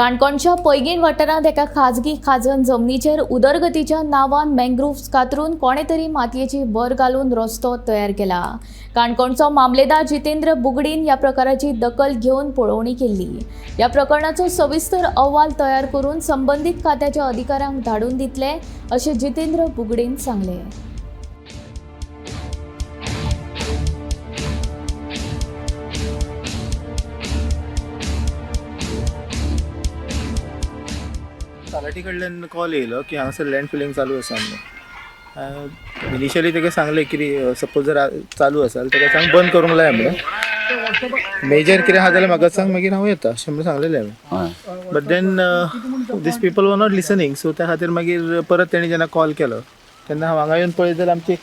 काणकोणच्या पैंगीण वाठारांत एका खाजगी खाजन जमनीचेर उदरगतीच्या नांवान मँग्रोव्स कातरून कोणे तरी मातयेची भर घालून रस्तो तयार केला। काणकोणचो मामलेदार जितेंद्र बुगडीन ह्या प्रकाराची दखल घेवन पळोवणी केल्ली। ह्या प्रकरणाचो सविस्तर अहवाल तयार करून संबंधीत खात्याच्या अधिकाऱ्यांक धाडून दितले अशें जितेंद्र बुगडीन सांगले। तलाठी कडल्यान कॉल येयलो की हांगासर लँड फिलिंग चालू आसा म्हणून। इनिशियली ताका सांगलें की सपोज जर चालू आसा जाल्यार ताका सांग बंद करूंक लाय म्हणून। मेजर कितें आहा जाल्यार म्हाका सांग, मागीर हांव येता अशें म्हणून सांगलेलें हांवें। But then these people were not listening, so त्या खातीर मागीर परत तेणी जेन्ना कॉल केलो तेन्ना हांव हांगा येवन पळयत जाल्यार आमची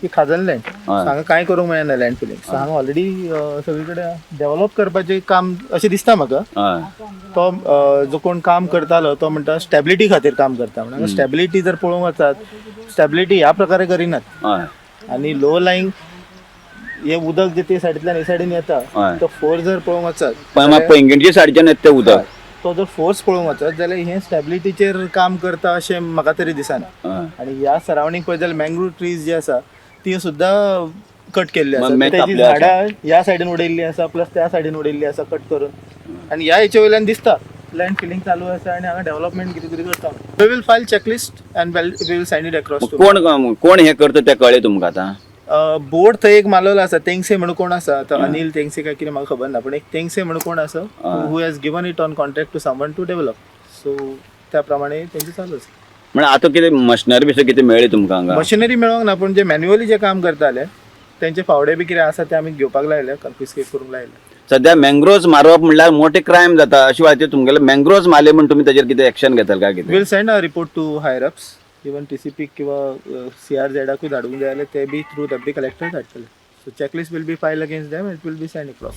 ही खाजन लँड हांगा कांय करूंक मेळना लँड फिलिंग। सो हांगा ऑलरेडी सगळे कडेन डेवलप करपाचें काम अशें दिसता म्हाका। तो जो कोण काम करतालो तो म्हणटा स्टॅबिलिटी खातीर काम करता म्हणून। स्टॅबिलिटी जर पळोवंक वचत, स्टॅबिलिटी ह्या प्रकारे करिनात। आनी लो लायंग हे उदक जे ते सायडींतल्यान हे सायडीन येता तो फोर्स जर पळोवंक वचत, पैंगीणच्या सायडीच्यान येता तें उदक, तो जर फोर्स पळोवंक वचत जाल्यार हे स्टॅबिलिटीचेर काम करता अशें म्हाका तरी दिसना। आनी ह्या सरावंडींग पळयत जाल्यार मँग्रोव ट्रीज जे आसा ती सुद्दां कट केल्ली आसा। तेजी झाडां ह्या सायडीन उडयल्ली आसा प्लस त्या सायडीन उडयल्ली आसा कट करून। आनी ह्या हेचे वयल्यान दिसता लँड फिलिंग चालू आसा आनी हांगा डेव्हलपमेंट कितें तरी करता। We will file checklist and we will send it across to. कोण हे करता तें कळ्ळें तुमकां आतां? बोर्ड थंय एक मारलेलो आसा, तेंगसे म्हणून कोण आसा, आतां अनिल तेंगसे काय कितें म्हाका खबर ना, पण एक तेंगसे म्हणून कोण आसा who has given it on contract to someone to develop. So त्या प्रमाणे तेंचें चालू आसा। म्हणजे आतां कितें मशिनरी बिशनरी कितें मेळ्ळी तुमकां हांगा? मशिनरी मेळोंक ना, पण जे मॅन्युअली जे काम करताले तेंचे फावडे बी कितें आसा ते आमी घेवपाक लायले, कन्फिस्केट करूंक लायले। सध्या मँग्रोव्स मारप म्हणल्यार मोठे क्रायम जाता अशी वाटते तुमगेले। मँग्रोव्स मारले म्हणून तुमी ताचेर कितें एक्शन घेतले काय कितें? Will send a report to higher ups, even TCP किंवा CRZ-आकूय धाडूंक जाय जाल्यार ते बी थ्रू डेप्युटी कलेक्टर धाडटले। So checklist will be file against them, it will be send across.